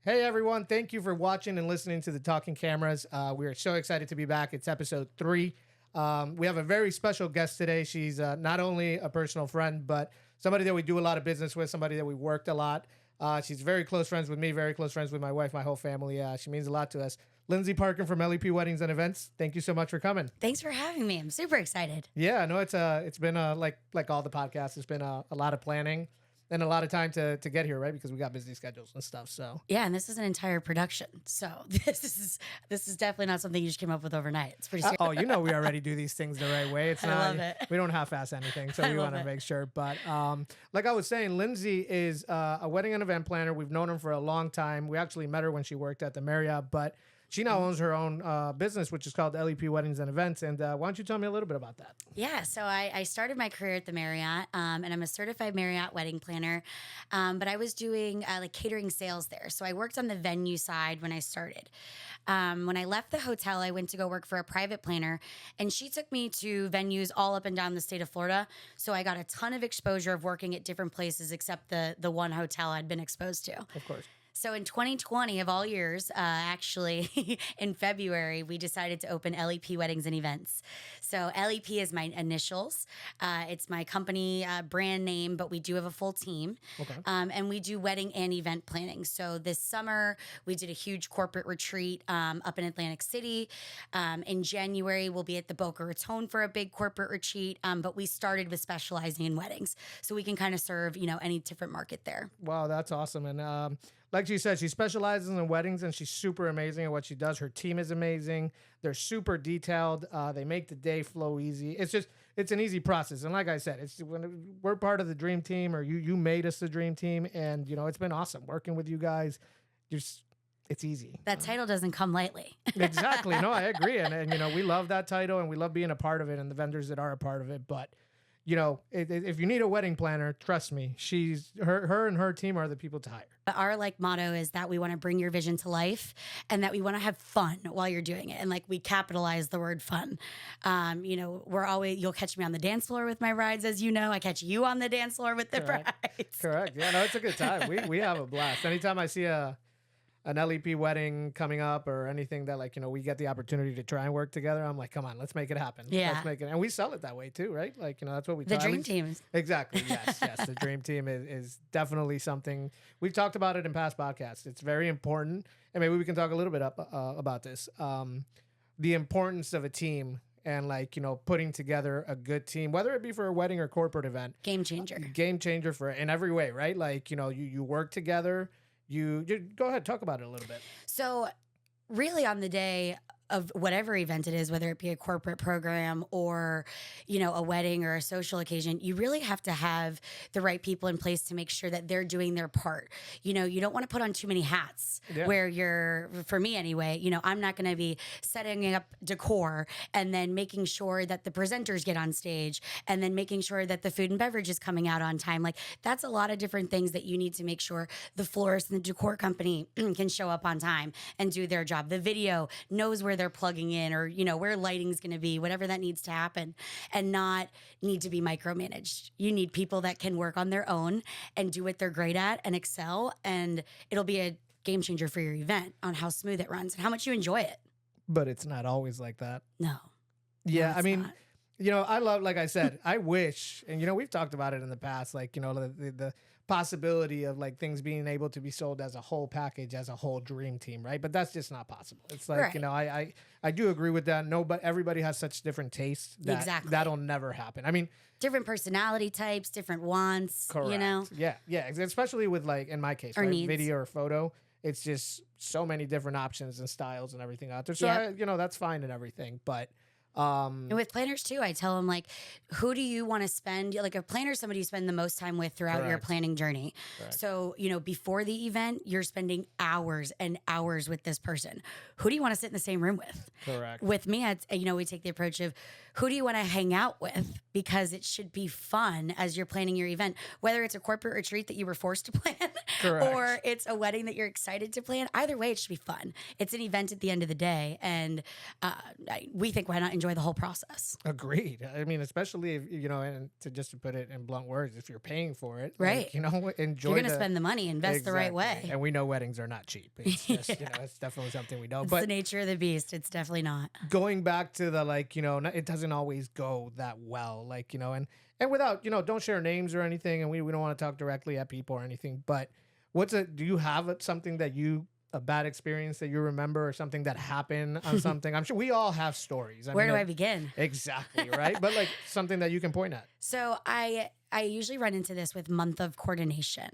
Hey everyone, thank you for watching and listening to the Talking Cameras. We are so excited to be back. It's episode 3. We have a very special guest today. She's not only a personal friend, but somebody that we do a lot of business with, somebody that we worked a lot. She's very close friends with me, very close friends with my wife, my whole family. She means a lot to us. Lindsay Parkin from LEP Weddings and Events. Thank you so much for coming. Thanks for having me. I'm super excited. Yeah, no, it's been like all the podcasts. It's been a lot of planning and a lot of time to get here, right? Because we got busy schedules and stuff. So Yeah, and this is an entire production. So this is definitely not something you just came up with overnight. It's pretty serious. oh, you know we already do these things the right way. It's I not love it. we don't half-ass anything, so I we love want to it. make sure. But like I was saying, Lindsay is a wedding and event planner. We've known her for a long time. We actually met her when she worked at the Marriott, but she now owns her own business, which is called LEP Weddings and Events. And why don't you tell me a little bit about that? Yeah, so I started my career at the Marriott, and I'm a certified Marriott wedding planner. But I was doing like catering sales there. So I worked on the venue side when I started. When I left the hotel, I went to go work for a private planner, and she took me to venues all up and down the state of Florida. So I got a ton of exposure of working at different places except the one hotel I'd been exposed to. Of course. So in 2020, of all years, actually, in February, we decided to open LEP Weddings and Events. So LEP is my initials. It's my company brand name, but we do have a full team. Okay. And we do wedding and event planning. So this summer, we did a huge corporate retreat up in Atlantic City. In January, we'll be at the Boca Raton for a big corporate retreat. But we started with specializing in weddings. So we can kind of serve, any different market there. Wow, that's awesome. And like she said, she specializes in weddings and she's super amazing at what she does. Her team is amazing. They're super detailed. They make the day flow easy. It's an easy process. And like I said, when we're part of the dream team, or you made us the dream team, and it's been awesome working with you guys. It's easy. That title doesn't come lightly. Exactly. No, I agree. And we love that title and we love being a part of it and the vendors that are a part of it. But if you need a wedding planner, trust me, her and her team are the people to hire. Our motto is that we want to bring your vision to life and that we want to have fun while you're doing it. And we capitalize the word fun. You'll catch me on the dance floor with my brides, as you know. I catch you on the dance floor with the brides. Correct. Yeah, no, it's a good time. We have a blast. Anytime I see an LEP wedding coming up or anything that we get the opportunity to try and work together, I'm like, come on, let's make it happen. Yeah. Let's make it. And we sell it that way too, right? That's what we The try. dream team. Exactly. Yes. The dream team is definitely something we've talked about it in past podcasts. It's very important. And maybe we can talk a little bit about this. The importance of a team and putting together a good team, whether it be for a wedding or corporate event. Game changer. Game changer in every way, right? You work together. You go ahead, talk about it a little bit. So really on the day of whatever event it is, whether it be a corporate program or, a wedding or a social occasion, you really have to have the right people in place to make sure that they're doing their part. You don't want to put on too many hats where for me anyway, I'm not going to be setting up decor and then making sure that the presenters get on stage and then making sure that the food and beverage is coming out on time. That's a lot of different things that you need to make sure the florist and the decor company can show up on time and do their job. The video knows where they're plugging in or, where lighting's going to be, whatever that needs to happen, and not need to be micromanaged. You need people that can work on their own and do what they're great at and excel. And it'll be a game changer for your event on how smooth it runs and how much you enjoy it. But it's not always like that. No. Yeah. No, I mean, not. I love, like I said, I wish, and we've talked about it in the past, the possibility of things being able to be sold as a whole package, as a whole dream team, right? But that's just not possible. It's Right. I do agree with that. No, but everybody has such different tastes that Exactly. that'll never happen. I mean, Different personality types, different wants, correct. Yeah, especially with in my case, Or right? needs. Video or photo. It's just so many different options and styles and everything out there. So Yep. that's fine and everything, but. And with planners too, I tell them who do you want to spend? A planner is somebody you spend the most time with throughout your Correct. planning journey. Correct. So, before the event, you're spending hours and hours with this person. Who do you want to sit in the same room with? Correct. With me, we take the approach of who do you want to hang out with? Because it should be fun as you're planning your event, whether it's a corporate retreat that you were forced to plan Correct. or it's a wedding that you're excited to plan. Either way, it should be fun. It's an event at the end of the day. And we think, why not enjoy the whole process? Agreed. I mean, especially if, and to put it in blunt words, if you're paying for it, right? Enjoy. You're going to spend the money, invest the right way. And we know weddings are not cheap. It's just, it's definitely something we know. It's but the nature of the beast. It's definitely not. Going back to the it doesn't always go that well. And without, don't share names or anything, and we don't want to talk directly at people or anything. But do you have something a bad experience that you remember, or something that happened on something? I'm sure we all have stories. Where do I begin? Exactly, right? But something that you can point at. So I usually run into this with month of coordination.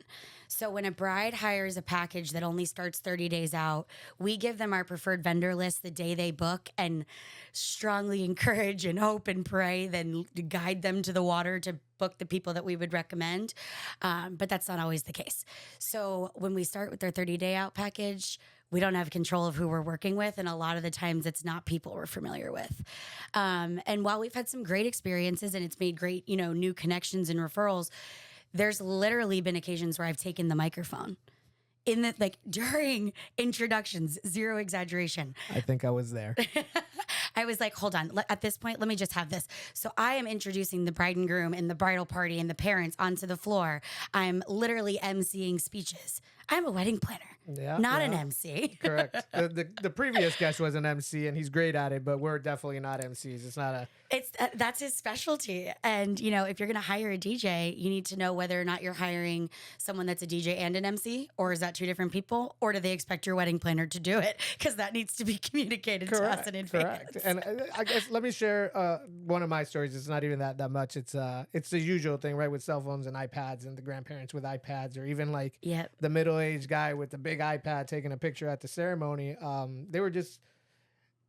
So when a bride hires a package that only starts 30 days out, we give them our preferred vendor list the day they book and strongly encourage and hope and pray, then guide them to the water to book the people that we would recommend. But that's not always the case. So when we start with their 30-day out package, we don't have control of who we're working with. And a lot of the times it's not people we're familiar with. And while we've had some great experiences and it's made great, new connections and referrals, there's literally been occasions where I've taken the microphone during introductions, zero exaggeration. I think I was there. I was like, hold on. At this point, let me just have this. So I am introducing the bride and groom and the bridal party and the parents onto the floor. I'm literally emceeing speeches. I'm a wedding planner, not an MC. Correct. The previous guest was an MC, and he's great at it, but we're definitely not MCs. It's not a... That's his specialty. And, if you're going to hire a DJ, you need to know whether or not you're hiring someone that's a DJ and an MC, or is that two different people, or do they expect your wedding planner to do it? Because that needs to be communicated to us in advance. Correct. And I guess let me share one of my stories. It's not even that much. It's the usual thing, right, with cell phones and iPads, and the grandparents with iPads, or even the middle-aged guy with the big iPad taking a picture at the ceremony. They were just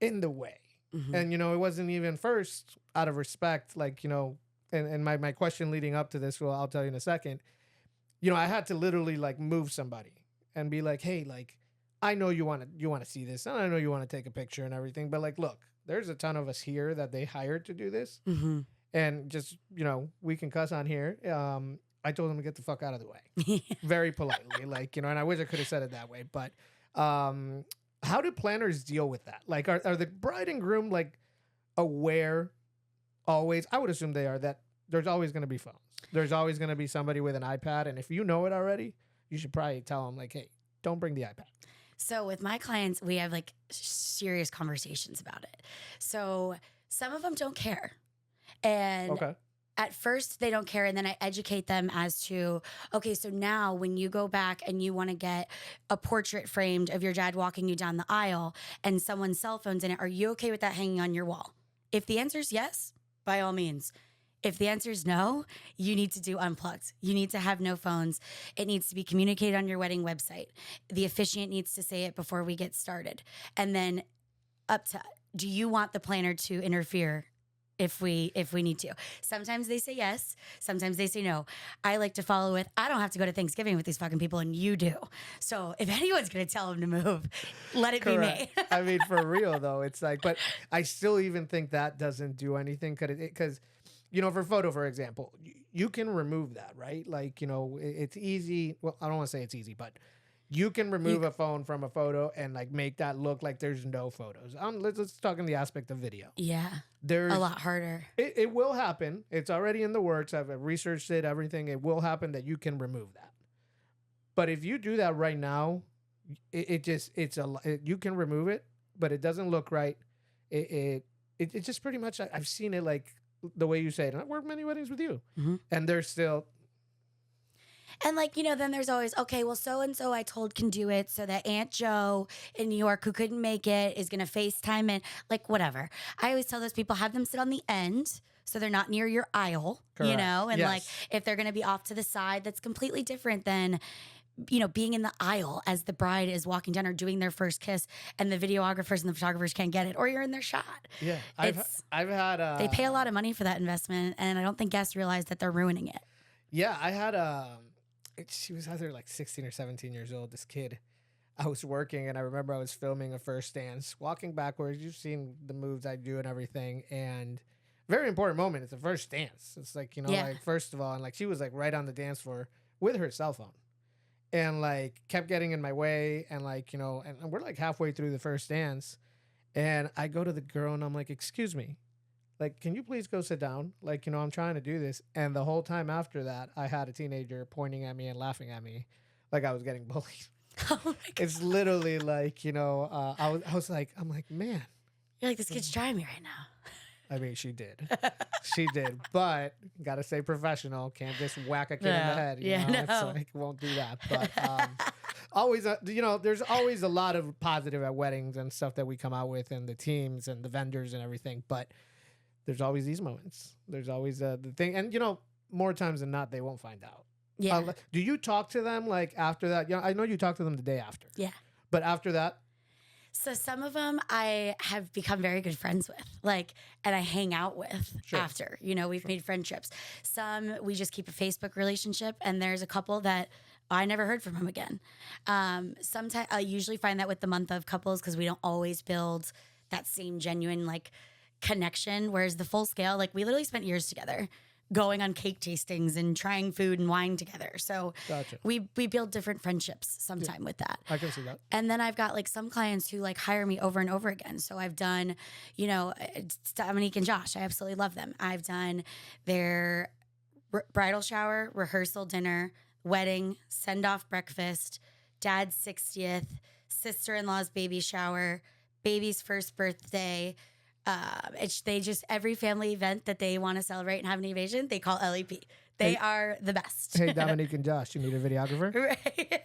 in the way. Mm-hmm. And, it wasn't even first out of respect, and my question leading up to this, well, I'll tell you in a second, I had to literally move somebody and be like, hey, I know you want to see this, and I know you want to take a picture and everything, but look, there's a ton of us here that they hired to do this. Mm-hmm. And just, we can cuss on here. I told them to get the fuck out of the way very politely, and I wish I could have said it that way, but, how do planners deal with that? Are the bride and groom aware always? I would assume they are, that there's always going to be phones. There's always going to be somebody with an iPad. And if you know it already, you should probably tell them hey, don't bring the iPad. So with my clients, we have serious conversations about it. So some of them don't care. And okay. At first, they don't care, and then I educate them as to, okay, so now when you go back and you want to get a portrait framed of your dad walking you down the aisle and someone's cell phone's in it, are you okay with that hanging on your wall? If the answer is yes, by all means. If the answer is no, you need to do unplugged. You need to have no phones. It needs to be communicated on your wedding website. The officiant needs to say it before we get started. And then do you want the planner to interfere if we need to? Sometimes they say yes. Sometimes they say no. I like to follow with, I don't have to go to Thanksgiving with these fucking people, and you do. So if anyone's going to tell them to move, let it Correct. be me. I mean, for real though, it's but I still even think that doesn't do anything because, for photo, for example, you can remove that, right? It's easy. Well, I don't want to say it's easy, but you can remove a phone from a photo and make that look like there's no photos. Let's talk in the aspect of video. Yeah. There's a lot harder. It will happen. It's already in the works. I've researched it, everything. It will happen that you can remove that. But if you do that right now, you can remove it, but it doesn't look right. It just pretty much, I've seen it the way you say it. And I've worked many weddings with you. Mm-hmm. And they're still... And then there's always, okay, well, so-and-so I told can do it so that Aunt Joe in New York who couldn't make it is going to FaceTime and whatever. I always tell those people, have them sit on the end so they're not near your aisle, Correct. And yes. If they're going to be off to the side, that's completely different than, being in the aisle as the bride is walking down or doing their first kiss and the videographers and the photographers can't get it, or you're in their shot. Yeah. I've had... they pay a lot of money for that investment, and I don't think guests realize that they're ruining it. Yeah, I had she was either 16 or 17 years old, this kid. I was working, and I remember I was filming a first dance, walking backwards. You've seen the moves I do and everything, and very important moment. It's the first dance. It's first of all, and she was right on the dance floor with her cell phone. and like kept getting in my way, and like, you know, and we're like halfway through the first dance, and I go to the girl and I'm like, excuse me, like, can you please go sit down? Like, you know, I'm trying to do this. And the whole time after that, I had a teenager pointing at me and laughing at me like I was getting bullied. Oh my God. It's literally like, you know, I was like, I'm like, man. You're like, this kid's trying me right now. I mean, she did. She did. But gotta stay professional. Can't just whack a kid in the head. You know? It's like, won't do that. But always, you know, there's always a lot of positive at weddings and stuff that we come out with, and the teams and the vendors and everything. But there's always these moments. There's always the thing. And, you know, more times than not, they won't find out. Yeah. Do you talk to them like after that? You know, I know you talk to them the day after. Yeah. But after that? So some of them I have become very good friends with, like, and I hang out with after, you know, we've made friendships. Some we just keep a Facebook relationship, and there's a couple that I never heard from him again. Sometimes I usually find that with the month of couples, because we don't always build that same genuine like connection. Whereas the full scale, like we literally spent years together, going on cake tastings and trying food and wine together. So we build different friendships sometime with that. I can see that. And then I've got like some clients who like hire me over and over again. So I've done, you know, Dominique and Josh. I absolutely love them. I've done their bridal shower, rehearsal dinner, wedding, send-off breakfast, dad's 60th, sister-in-law's baby shower, baby's first birthday. They just, every family event that they want to celebrate and have an evasion, they call LEP. They are the best. Hey, Dominique and Josh, you need a videographer? Right.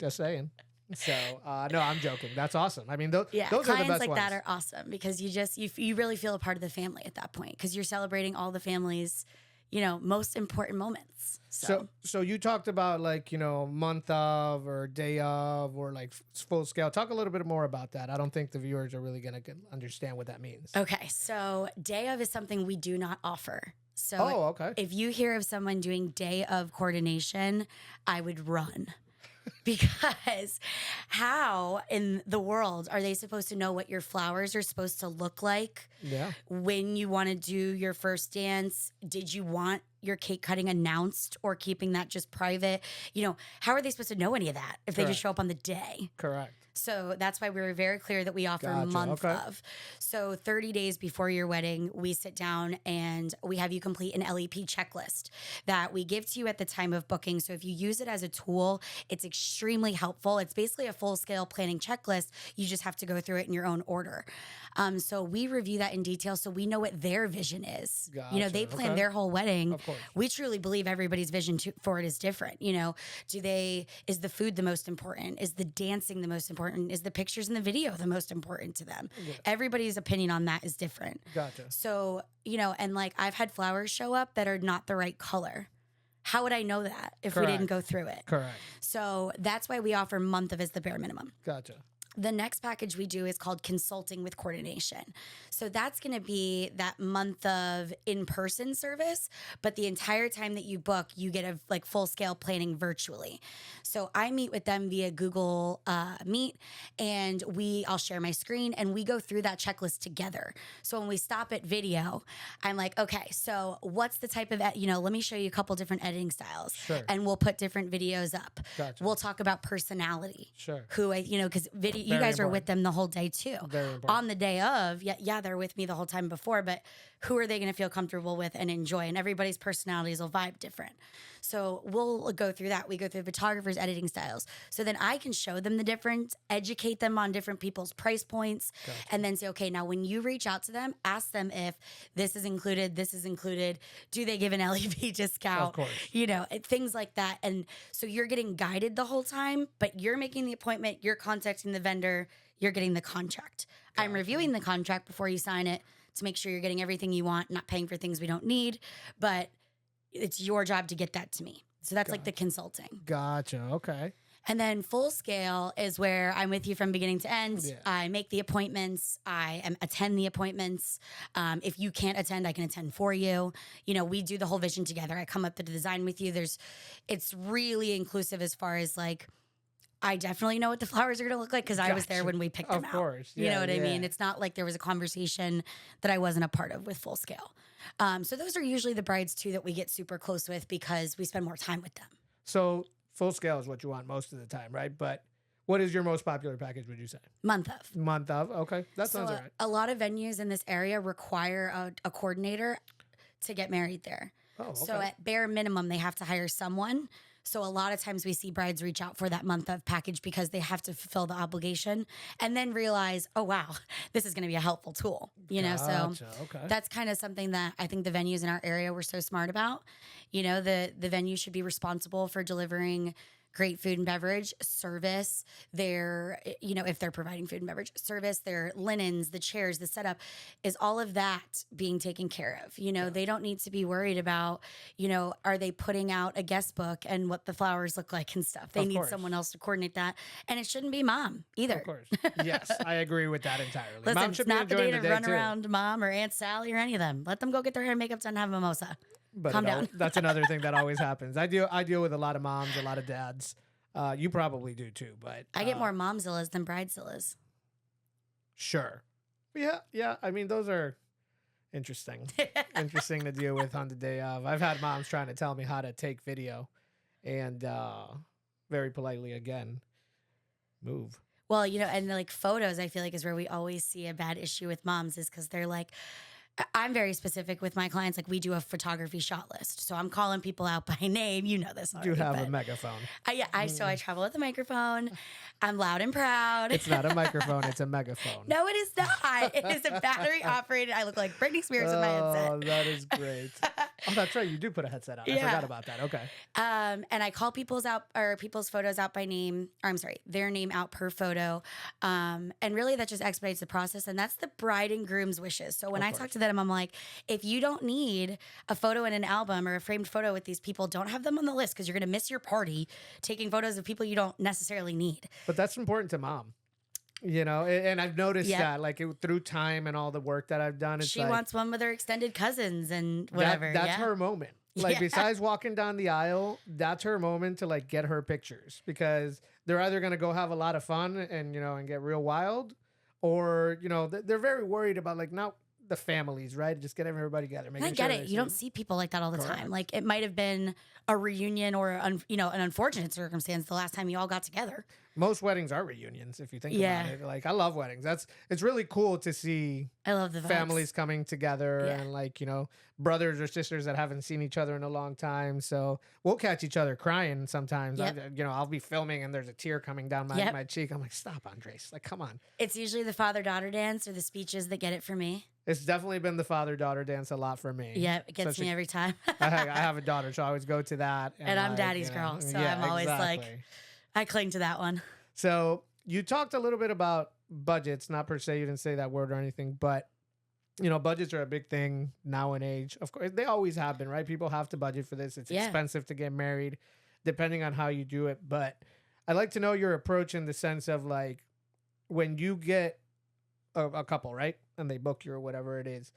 Just saying. So, no, I'm joking. That's awesome. I mean, those are the best clients like ones. that are awesome, because you really feel a part of the family at that point, because you're celebrating all the family's, you know, most important moments. So you talked about like, you know, month of or day of or like full scale. Talk a little bit more about that. I don't think the viewers are really going to understand what that means. Okay. So day of is something we do not offer. So okay. If you hear of someone doing day of coordination, I would run. Because how in the world are they supposed to know what your flowers are supposed to look like? Yeah. When you want to do your first dance, did you want your cake cutting announced or keeping that just private? You know, how are they supposed to know any of that if they just show up on the day? Correct. So that's why we were very clear that we offer month of. So 30 days before your wedding, we sit down and we have you complete an LEP checklist that we give to you at the time of booking. So if you use it as a tool, it's extremely helpful. It's basically a full scale planning checklist. You just have to go through it in your own order. So we review that in detail so we know what their vision is. Gotcha. You know, they plan their whole wedding. Of course. We truly believe everybody's vision for it is different. You know, is the food the most important? Is the dancing the most important? Is the pictures and the video the most important to them? Yeah. Everybody's opinion on that is different. Gotcha. So, you know, and like I've had flowers show up that are not the right color. How would I know that if we didn't go through it? Correct. So that's why we offer month of as the bare minimum. Gotcha. The next package we do is called consulting with coordination. So that's going to be that month of in-person service, but the entire time that you book, you get a like full-scale planning virtually. So I meet with them via Google Meet, and I'll share my screen and we go through that checklist together. So when we stop at video, I'm like, okay, so what's the type of, let me show you a couple different editing styles. Sure. And we'll put different videos up. Gotcha. We'll talk about personality. Sure. Because video, you guys were with them the whole day too. Very important. On the day of, they're with me the whole time before, but who are they going to feel comfortable with and enjoy? And everybody's personalities will vibe different. So we'll go through that. We go through photographers' editing styles. So then I can show them the difference, educate them on different people's price points, and then say, okay, now when you reach out to them, ask them if this is included, do they give an LEP discount? Of course. You know, things like that. And so you're getting guided the whole time, but you're making the appointment, you're contacting the vendor, you're getting the contract. Gotcha. I'm reviewing the contract before you sign it to make sure you're getting everything you want, not paying for things we don't need, but it's your job to get that to me. So that's like the consulting. Gotcha. Okay. And then full scale is where I'm with you from beginning to end. Yeah. I make the appointments. Attend the appointments. If you can't attend, I can attend for you. You know, we do the whole vision together. I come up with the design with you. It's really inclusive as far as like, I definitely know what the flowers are going to look like because I was there when we picked them out. Of course. Yeah, you know what I mean? It's not like there was a conversation that I wasn't a part of with full scale. So those are usually the brides too that we get super close with because we spend more time with them. So full scale is what you want most of the time, right? But what is your most popular package, would you say? Month of. Month of. Okay. That sounds all right. A lot of venues in this area require a coordinator to get married there. Oh, okay. So at bare minimum, they have to hire someone. So a lot of times we see brides reach out for that month of package because they have to fulfill the obligation and then realize, oh, wow, this is going to be a helpful tool, you know? So okay. that's kind of something that I think the venues in our area were so smart about. You know, the venue should be responsible for delivering great food and beverage, service, their, you know, if they're providing food and beverage, service, their linens, the chairs, the setup, is all of that being taken care of. You know, they don't need to be worried about, you know, are they putting out a guest book and what the flowers look like and stuff. They need someone else to coordinate that. And it shouldn't be mom either. Of course. Yes, I agree with that entirely. Listen, Mom it's should be not the day enjoying to run too. around mom or Aunt Sally or any of them. Let them go get their hair and makeup done and have a mimosa. But Calm down. That's another thing that always happens. I deal with a lot of moms, a lot of dads. You probably do too, but I get more momzillas than bridezillas. Sure. Yeah. I mean, those are interesting. Interesting to deal with on the day of. I've had moms trying to tell me how to take video, and very politely again, move. Well, you know, and like photos, I feel like is where we always see a bad issue with moms is because they're like, I'm very specific with my clients. Like we do a photography shot list. So I'm calling people out by name. You know this already. You have a megaphone. So I travel with a microphone. I'm loud and proud. It's not a microphone. It's a megaphone. No, it is not. It is a battery operated. I look like Britney Spears with my headset. Oh, that is great. Oh, that's right. You do put a headset on. I forgot about that. Okay. And I call people's photos out by name, or I'm sorry, their name out per photo. And really that just expedites the process. And that's the bride and groom's wishes. So when I talk to them, I'm like, if you don't need a photo in an album or a framed photo with these people, don't have them on the list because you're going to miss your party taking photos of people you don't necessarily need. But that's important to mom. You know, and I've noticed that, like, through time and all the work that I've done, it's she like, wants one with her extended cousins and whatever. That's her moment. Like, besides walking down the aisle, that's her moment to, like, get her pictures. Because they're either going to go have a lot of fun and, you know, and get real wild. Or, you know, they're very worried about, like, not the families, right? Just getting everybody together. I get it. You don't see people like that all the time. Like, it might have been a reunion or, you know, an unfortunate circumstance the last time you all got together. Most weddings are reunions, if you think about it. Like, I love weddings. It's really cool to see. I love the families coming together and, like, you know, brothers or sisters that haven't seen each other in a long time. So we'll catch each other crying sometimes. You know, I'll be filming and there's a tear coming down my cheek. I'm like, stop, Andres. Like, come on. It's usually the father-daughter dance or the speeches that get it for me. It's definitely been the father-daughter dance a lot for me. Yeah, it gets me every time. I have a daughter, so I always go to that. And I'm daddy's girl, so I'm always like, I cling to that one. So you talked a little bit about budgets, not per se, you didn't say that word or anything, but, you know, budgets are a big thing now in age. Of course, they always have been, right? People have to budget for this. It's expensive to get married, depending on how you do it. But I'd like to know your approach in the sense of, like, when you get a couple, right? And they book you or whatever it is.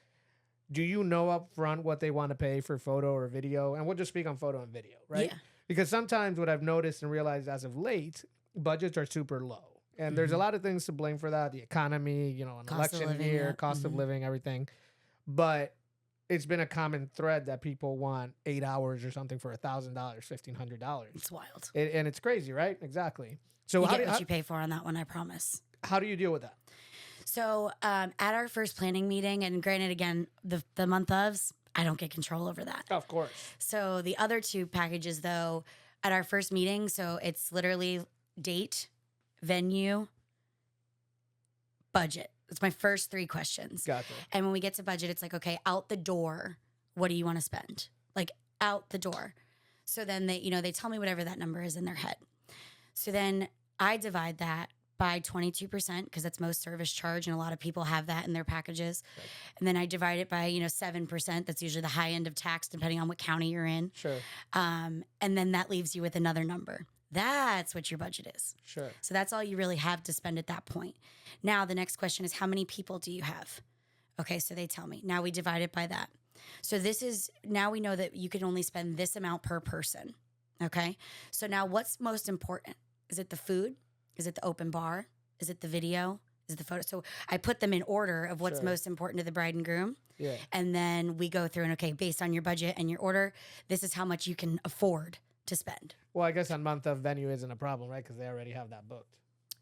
Do you know up front what they want to pay for photo or video? And we'll just speak on photo and video, right? Yeah. Because sometimes what I've noticed and realized as of late, budgets are super low. And there's a lot of things to blame for that. The economy, you know, an election year, cost of living, everything. But it's been a common thread that people want 8 hours or something for $1,000, $1,500. It's wild. And it's crazy, right? Exactly. So you get what you pay for on that one, I promise. How do you deal with that? So at our first planning meeting, and granted, again, the month ofs, I don't get control over that. Of course. So the other two packages, though, at our first meeting, so it's literally date, venue, budget. It's my first three questions. Gotcha. And when we get to budget, it's like, okay, out the door, what do you want to spend? Like, out the door. So then they tell me whatever that number is in their head. So then I divide that by 22% because that's most service charge, and a lot of people have that in their packages. Right. And then I divide it by 7%. That's usually the high end of tax, depending on what county you're in. Sure. And then that leaves you with another number. That's what your budget is. Sure. So that's all you really have to spend at that point. Now the next question is, how many people do you have? Okay, so they tell me. Now we divide it by that. So now we know that you can only spend this amount per person. Okay. So now what's most important? Is it the food? Is it the open bar? Is it the video? Is it the photo? So I put them in order of what's most important to the bride and groom. Yeah. And then we go through and, okay, based on your budget and your order, this is how much you can afford to spend. Well, I guess on month of venue isn't a problem, right? Because they already have that booked.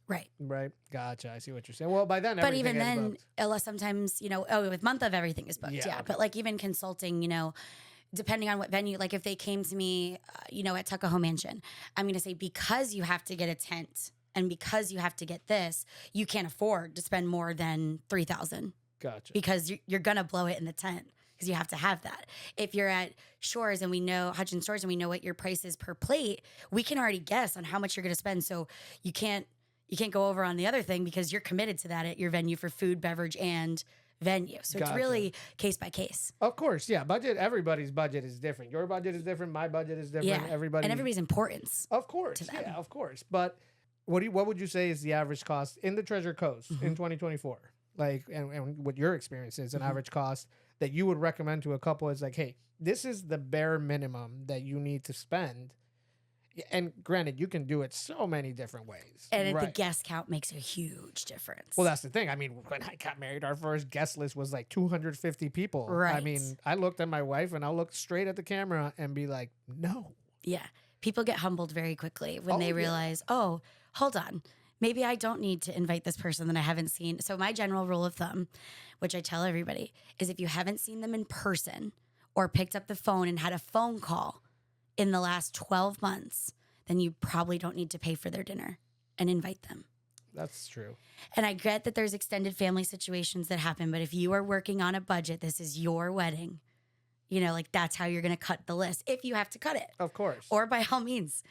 Right. Right. Gotcha. I see what you're saying. Well, by then, But everything even is then, booked. unless sometimes, with month of everything is booked. Yeah, Yeah. okay. But like even consulting, depending on what venue, like if they came to me, at Tuckahoe Mansion, I'm going to say, because you have to get a tent and because you have to get this, you can't afford to spend more than $3,000 Gotcha. because you're going to blow it in the tent because you have to have that. If you're at Shores and we know Hutchins Shores and we know what your price is per plate, we can already guess on how much you're going to spend. So you can't go over on the other thing because you're committed to that at your venue for food, beverage, and venue. So Gotcha. it's really case by case. Of course, yeah. Budget. Everybody's budget is different. Your budget is different. My budget is different. Yeah. Everybody. And everybody's importance. Of course. to them. Yeah, of course. But what would you say is the average cost in the Treasure Coast in 2024? Like, and what your experience is, an average cost that you would recommend to a couple is like, hey, this is the bare minimum that you need to spend. And granted, you can do it so many different ways. And the guest count makes a huge difference. Well, that's the thing. I mean, when I got married, our first guest list was like 250 people. Right. I mean, I looked at my wife and I'll look straight at the camera and be like, no. Yeah. People get humbled very quickly when Oh, they yeah. realize, oh, hold on. Maybe I don't need to invite this person that I haven't seen. So my general rule of thumb, which I tell everybody, is if you haven't seen them in person or picked up the phone and had a phone call in the last 12 months, then you probably don't need to pay for their dinner and invite them. That's true. And I get that there's extended family situations that happen, but if you are working on a budget, this is your wedding. That's how you're going to cut the list if you have to cut it. Of course. Or by all means,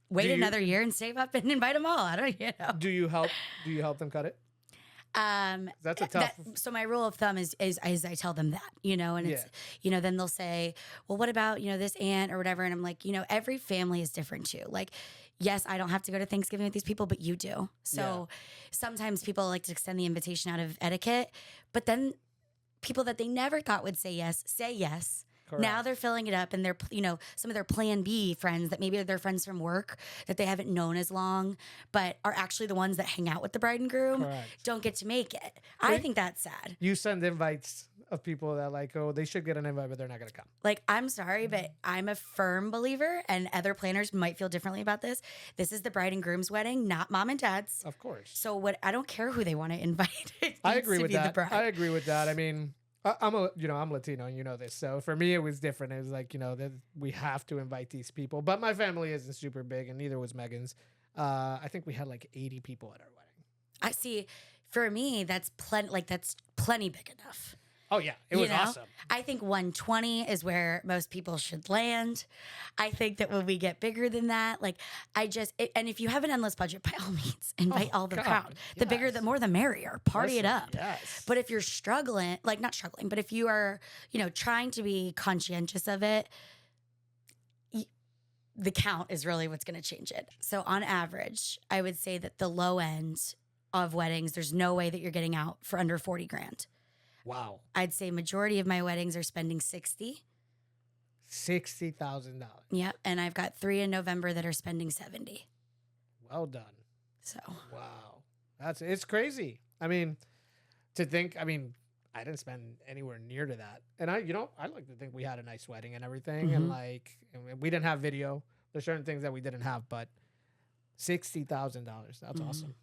wait another year and save up and invite them all. I don't. Do you help them cut it? That's a tough. So my rule of thumb is I tell them that, and it's, then they'll say, well, what about, this aunt or whatever. And I'm like, every family is different too. Like, yes, I don't have to go to Thanksgiving with these people, but you do. So sometimes people like to extend the invitation out of etiquette, but then people that they never thought would say yes. Correct. Now they're filling it up and they're, some of their plan B friends that maybe are their friends from work that they haven't known as long, but are actually the ones that hang out with the bride and groom don't get to make it. I think that's sad. You send invites of people that like, oh, they should get an invite, but they're not going to come. Like, I'm sorry, but I'm a firm believer, and other planners might feel differently about this. This is the bride and groom's wedding, not mom and dad's. Of course. So I don't care who they want to invite. I agree with that. I agree with that. I mean, I'm Latino, and you know this. So for me, it was different. It was like, that we have to invite these people. But my family isn't super big, and neither was Megan's. I think we had like 80 people at our wedding. I see. For me, that's plenty big enough. Oh yeah, it was awesome. I think 120 is where most people should land. I think that when we get bigger than that, and if you have an endless budget, by all means, invite all the crowd. The bigger, the more, the merrier. Party it up. Yes. But if you're struggling, not struggling, but if you are, trying to be conscientious of it, the count is really what's going to change it. So on average, I would say that the low end of weddings, there's no way that you're getting out for under 40 grand. Wow. I'd say majority of my weddings are spending $60,000. Yep. And I've got 3 in November that are spending 70. Well done. So. Wow. It's crazy. I mean, I didn't spend anywhere near to that. And I like to think we had a nice wedding and everything. Mm-hmm. And we didn't have video. There's certain things that we didn't have, but $60,000. That's awesome.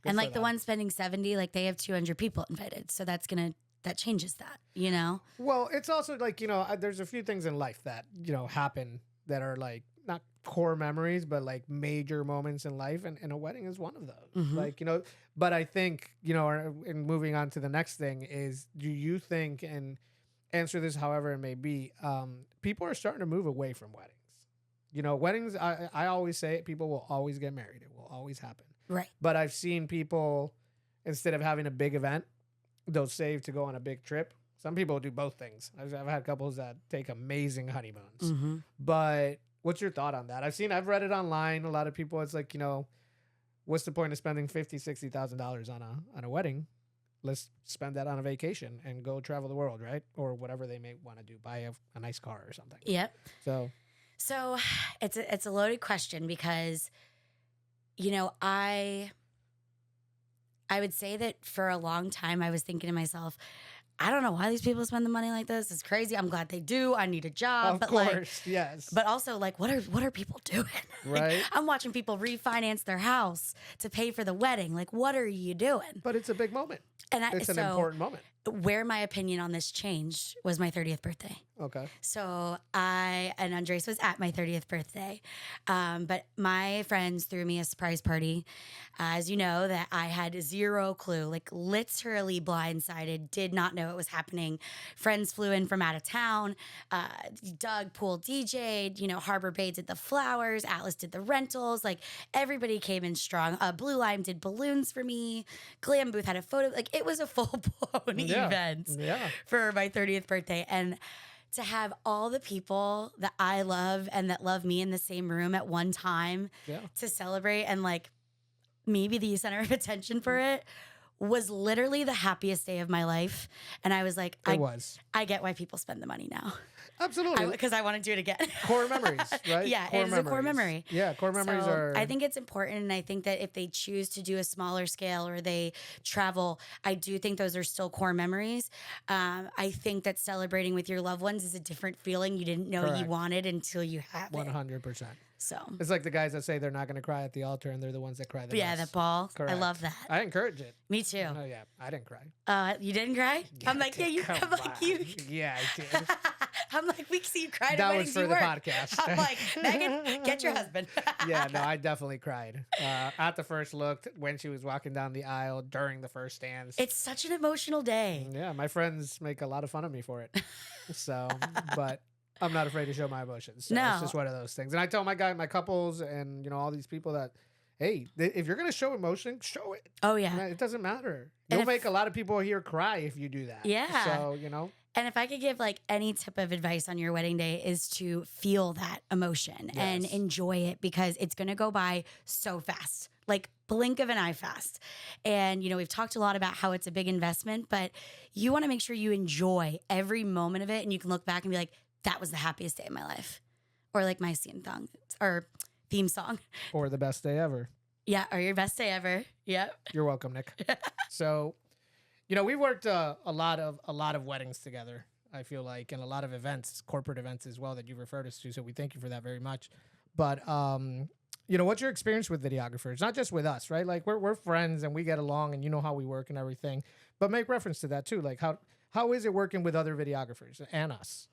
Good And for the them. one spending 70, they have 200 people invited. So that changes that, Well, it's also there's a few things in life that, happen that are not core memories, but major moments in life. And a wedding is one of those. Mm-hmm. But I think, and moving on to the next thing is, do you think, and answer this however it may be, people are starting to move away from weddings? Weddings, I always say it, people will always get married. It will always happen. Right. But I've seen people, instead of having a big event, they'll save to go on a big trip. Some people do both things. I've had couples that take amazing honeymoons. Mm-hmm. But what's your thought on that? I've read it online. A lot of people, it's like, what's the point of spending $50,000, $60,000 on a wedding? Let's spend that on a vacation and go travel the world, right? Or whatever they may want to do, buy a nice car or something. Yep. So it's a loaded question because, I would say that for a long time I was thinking to myself, I don't know why these people spend the money like this. It's crazy. I'm glad they do. I need a job. Of but course, yes. But also, like, what are people doing? Right. I'm watching people refinance their house to pay for the wedding. Like, what are you doing? But it's a big moment. And It's an important moment. Where my opinion on this changed was my 30th birthday. Okay. So and Andres was at my 30th birthday. But my friends threw me a surprise party. As you know, that I had zero clue, like literally blindsided, did not know it was happening. Friends flew in from out of town. Doug Pool DJ'd, Harbor Bay did the flowers. Atlas did the rentals. Like everybody came in strong. Blue Lime did balloons for me. Glam Booth had a photo. Like it was a full blown event for my 30th birthday. And to have all the people that I love and that love me in the same room at one time to celebrate and like me be the center of attention for it was literally the happiest day of my life. And I was like, I get why people spend the money now. Absolutely. Because I want to do it again. Core memories, right? Yeah, it's a core memory. Yeah, core memories are... I think it's important, and I think that if they choose to do a smaller scale or they travel, I do think those are still core memories. I think that celebrating with your loved ones is a different feeling you didn't know you wanted until you have it. 100%. So it's like the guys that say they're not going to cry at the altar, and they're the ones that cry the most. Yeah, the ball. Correct. I love that. I encourage it. Me too. Oh yeah, I didn't cry. You didn't cry? Yeah, I'm like, yeah, you. I'm like, you. Yeah, I did. I'm like, we see you cried at That weddings. was for you the weren't. podcast. I'm like, Megan, get your husband. Yeah, no, I definitely cried at the first look, when she was walking down the aisle, during the first dance. It's such an emotional day. Yeah, my friends make a lot of fun of me for it. So, but I'm not afraid to show my emotions. So No. It's just one of those things. And I tell my couples and, all these people that, hey, if you're going to show emotion, show it. Oh, yeah. It doesn't matter. And You'll make a lot of people here cry if you do that. Yeah. So, And if I could give like any tip of advice on your wedding day is to feel that emotion and enjoy it, because it's going to go by so fast, like blink of an eye fast. And, we've talked a lot about how it's a big investment, but you want to make sure you enjoy every moment of it. And you can look back and be like, that was the happiest day of my life. Or like my theme song. Or the best day ever. Yeah. Or your best day ever. Yep. You're welcome, Nick. So, we've worked a lot of weddings together, I feel like, and a lot of events, corporate events as well, that you've referred us to. So we thank you for that very much. But, what's your experience with videographers? Not just with us, right? Like we're friends and we get along and you know how we work and everything, but make reference to that too. Like how is it working with other videographers and us?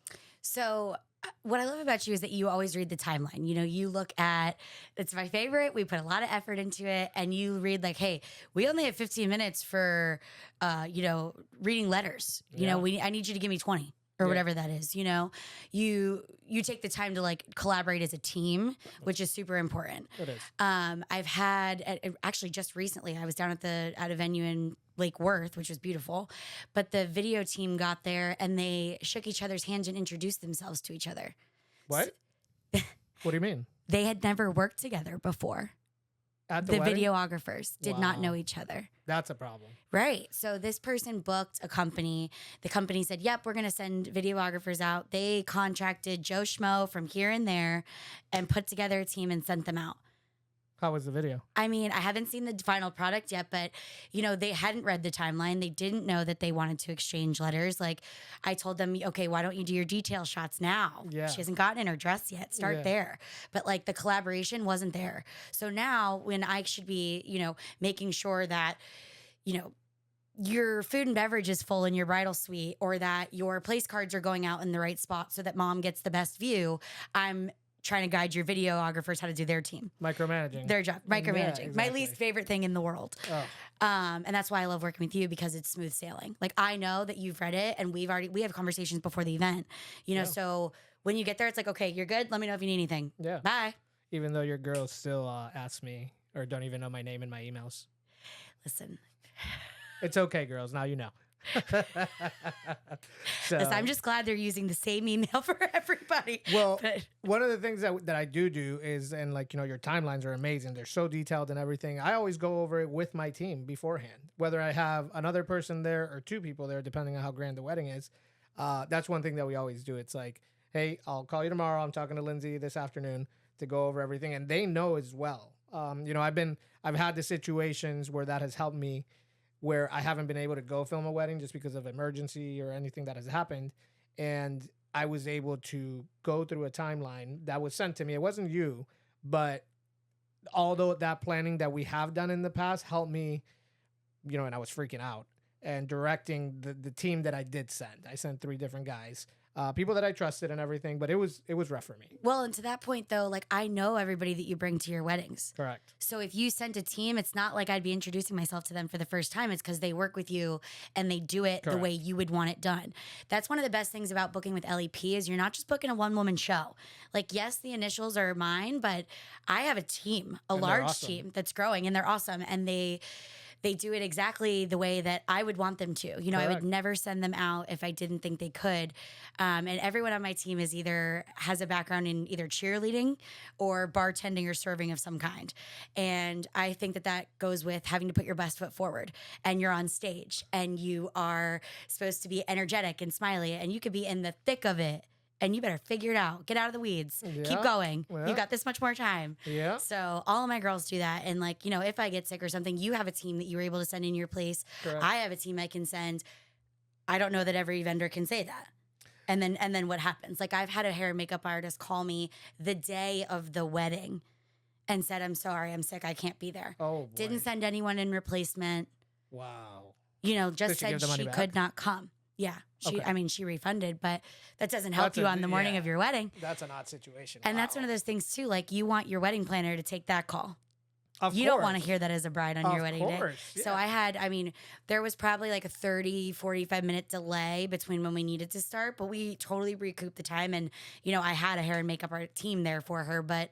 So what I love about you is that you always read the timeline. You look at, it's my favorite. We put a lot of effort into it, and you read like, hey, we only have 15 minutes for, reading letters. I need you to give me 20 or whatever that is. You take the time to like collaborate as a team, which is super important. It is. I've had actually just recently, I was down at a venue in Lake Worth, which was beautiful, but the video team got there and they shook each other's hands and introduced themselves to each other. What? What do you mean? They had never worked together before. At the wedding? videographers did not know each other. That's a problem. Right. So this person booked a company. The company said, yep, we're going to send videographers out. They contracted Joe Schmo from here and there and put together a team and sent them out. How was the video? I mean, I haven't seen the final product yet, but, they hadn't read the timeline. They didn't know that they wanted to exchange letters. Like, I told them, okay, why don't you do your detail shots now? Yeah. She hasn't gotten in her dress yet. Start there. But, like, the collaboration wasn't there. So now when I should be, making sure that, your food and beverage is full in your bridal suite, or that your place cards are going out in the right spot so that mom gets the best view, I'm trying to guide your videographers how to do their team. Micromanaging. Their job. Micromanaging. Yeah, exactly. My least favorite thing in the world. Oh. And that's why I love working with you, because it's smooth sailing. Like, I know that you've read it and we have conversations before the event, so when you get there, it's like, okay, you're good. Let me know if you need anything. Yeah. Bye. Even though your girls still ask me or don't even know my name in my emails. Listen. It's okay, girls. Now you know. So, I'm just glad they're using the same email for everybody. Well, one of the things that I do is, and like, your timelines are amazing. They're so detailed and everything. I always go over it with my team beforehand, whether I have another person there or two people there, depending on how grand the wedding is. That's one thing that we always do. It's like, hey, I'll call you tomorrow. I'm talking to Lindsay this afternoon to go over everything. And they know as well. I've had the situations where that has helped me where I haven't been able to go film a wedding just because of emergency or anything that has happened. And I was able to go through a timeline that was sent to me. It wasn't you, but although that planning that we have done in the past helped me, and I was freaking out and directing the team that I did send. I sent 3 different guys, people that I trusted and everything, but it was rough for me. Well, and to that point though, like I know everybody that you bring to your weddings. Correct. So if you sent a team, it's not like I'd be introducing myself to them for the first time. It's because they work with you and they do it the way you would want it done. That's one of the best things about booking with LEP is you're not just booking a one-woman show. Like, yes, the initials are mine, but I have a team, a large team that's growing, and they're awesome. And they do it exactly the way that I would want them to. I would never send them out if I didn't think they could. And everyone on my team has a background in either cheerleading or bartending or serving of some kind. And I think that goes with having to put your best foot forward. And you're on stage and you are supposed to be energetic and smiley, and you could be in the thick of it. And you better figure it out. Get out of the weeds. Keep going. Yeah. You got this much more time. Yeah. So all of my girls do that. And like, if I get sick or something, you have a team that you were able to send in your place. Correct. I have a team I can send. I don't know that every vendor can say that. And then what happens? Like I've had a hair and makeup artist call me the day of the wedding and said, "I'm sorry, I'm sick. I can't be there." Oh, boy. Didn't send anyone in replacement. Wow. Just said she could not come. Yeah. She refunded, but that doesn't help you on the morning of your wedding. That's an odd situation. And that's one of those things too. Like you want your wedding planner to take that call. You don't want to hear that as a bride on your wedding day. Yeah. So there was probably like a 30, 45-minute delay between when we needed to start, but we totally recouped the time. And, I had a hair and makeup art team there for her, but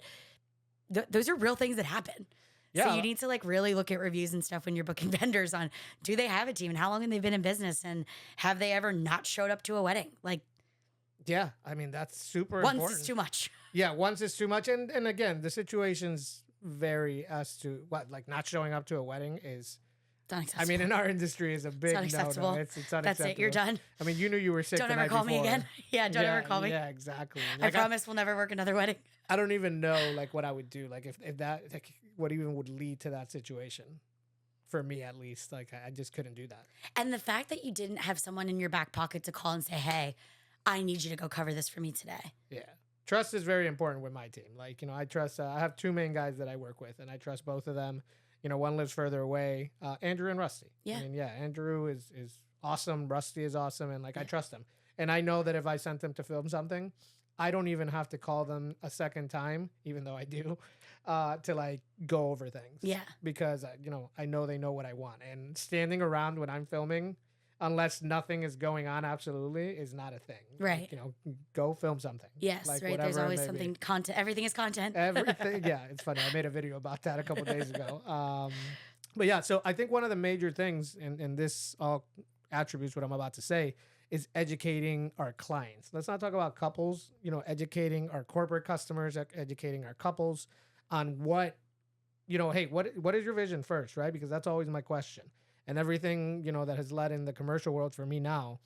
those are real things that happen. Yeah. So you need to like really look at reviews and stuff when you're booking vendors on, do they have a team and how long have they been in business and have they ever not showed up to a wedding? Like, yeah, that's super important. Once is too much. Yeah, once is too much. And again, the situations vary as to what, like not showing up to a wedding is unacceptable. In our industry is a big no-no. It's unacceptable. That's it. You're done. You knew you were sick. Don't ever call me again. Yeah, don't ever call me. Yeah, exactly. Like, I promise we'll never work another wedding. I don't even know like what I would do. Like if that, like what even would lead to that situation. For me, at least, like I just couldn't do that. And the fact that you didn't have someone in your back pocket to call and say, "Hey, I need you to go cover this for me today." Yeah. Trust is very important with my team. Like, I trust, I have 2 main guys that I work with and I trust both of them. One lives further away, Andrew and Rusty. Yeah. Andrew is awesome. Rusty is awesome. And like, I trust them. And I know that if I sent them to film something, I don't even have to call them a second time, even though I do, to like go over things. Yeah. Because, I know they know what I want. And standing around when I'm filming, unless nothing is going on, absolutely, is not a thing. Right. Like, go film something. Yes, like, right. There's always something, content. Everything is content. Everything. Yeah, it's funny. I made a video about that a couple days ago. But yeah, so I think one of the major things, and this all attributes what I'm about to say, is educating our clients. Let's not talk about couples, educating our corporate customers, educating our couples on what, hey, what is your vision first, right? Because that's always my question. And everything, that has led in the commercial world for me now,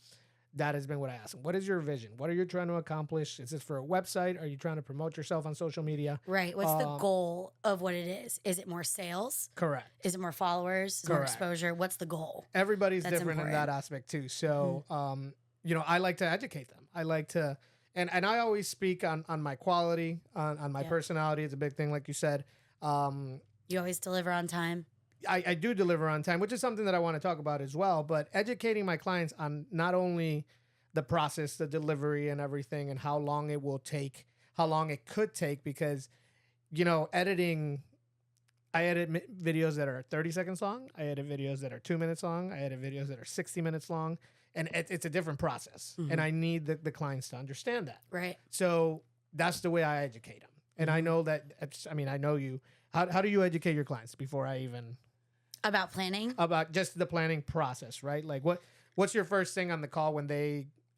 that has been what I ask them. What is your vision? What are you trying to accomplish? Is this for a website? Are you trying to promote yourself on social media? Right. What's the goal of what it is? Is it more sales? Correct. Is it more followers? Is it more exposure? What's the goal? Everybody's different in that aspect too. So, I like to educate them. I like to, and I always speak on my quality, on my personality. It's a big thing, like you said. You always deliver on time. I do deliver on time, which is something that I want to talk about as well. But educating my clients on not only the process, the delivery and everything, and how long it will take, how long it could take, because, editing, I edit videos that are 30 seconds long. I edit videos that are 2 minutes long. I edit videos that are 60 minutes long. And it's a different process. Mm-hmm. And I need the clients to understand that. Right. So that's the way I educate them. And I know that, I know you. How do you educate your clients before I even... About planning? About just the planning process, right? Like what's your first thing on the call when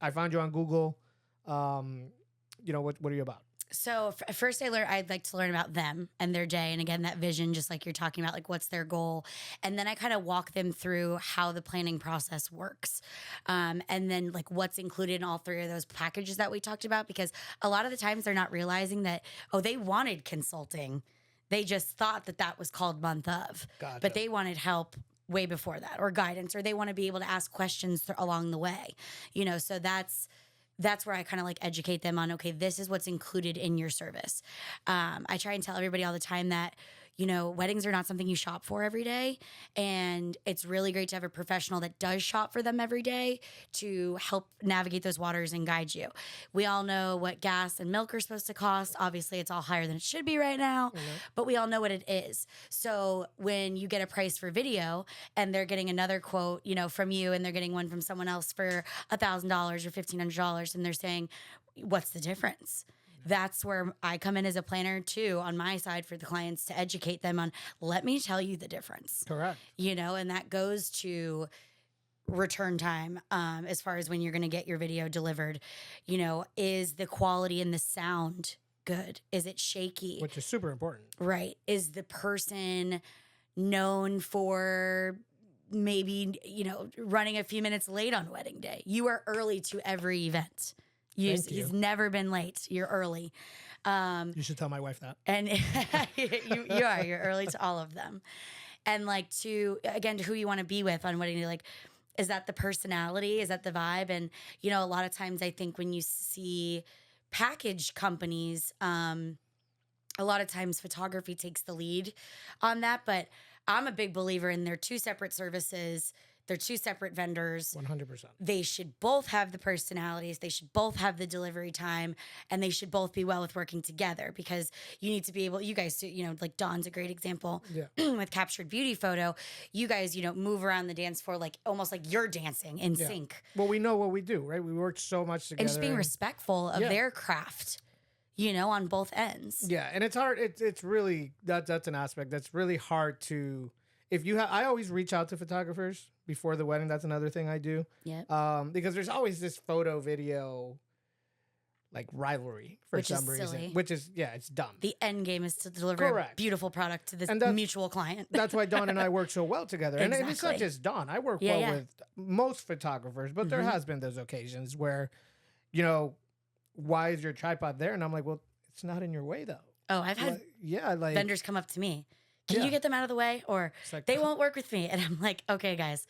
I found you on Google? What are you about? So first I'd like to learn about them and their day. And again, that vision, just like you're talking about, like what's their goal? And then I kind of walk them through how the planning process works. And then like what's included in all 3 of those packages that we talked about, because a lot of the times they're not realizing that, they wanted consulting. They just thought that was called month of, Gotcha. But they wanted help way before that, or guidance, or they want to be able to ask questions along the way, so that's where I kind of like educate them on, okay, this is what's included in your service. I try and tell everybody all the time that, weddings are not something you shop for every day. And it's really great to have a professional that does shop for them every day to help navigate those waters and guide you. We all know what gas and milk are supposed to cost. Obviously, it's all higher than it should be right now, but we all know what it is. So when you get a price for video and they're getting another quote, from you, and they're getting one from someone else for $1,000 or $1,500, and they're saying, what's the difference? That's where I come in as a planner too, on my side, for the clients, to educate them on, let me tell you the difference. Correct. And that goes to return time, as far as when you're going to get your video delivered. Is the quality and the sound good? Is it shaky? Which is super important. Right. Is the person known for maybe, running a few minutes late on wedding day? You are early to every event. He's never been late. You're early. You should tell my wife that. And you're early to all of them. And like, to who you want to be with on wedding day, like, is that the personality? Is that the vibe? And, a lot of times I think when you see package companies, a lot of times photography takes the lead on that. But I'm a big believer in, they're two separate services. They're two separate vendors. 100%. They should both have the personalities. They should both have the delivery time, and they should both be well with working together, because you need to be able, you guys, like Dawn's a great example with Captured Beauty Photo. You guys, move around the dance floor like almost like you're dancing in sync. Well, we know what we do, right? We work so much together. And just being respectful of their craft, on both ends. Yeah, and it's hard. It's really, that's an aspect that's really hard to, if you have, I always reach out to photographers before the wedding. That's another thing I do. Yeah. Because there's always this photo video like rivalry for some reason, silly. Which is, it's dumb. The end game is to deliver a beautiful product to this mutual client. That's why Dawn and I work so well together. Exactly. And it's not just Dawn. I work well with most photographers, but there has been those occasions where, why is your tripod there? And I'm like, well, it's not in your way though. Oh, I've had vendors come up to me. Can you get them out of the way? Or like, they won't work with me. And I'm like, okay, guys,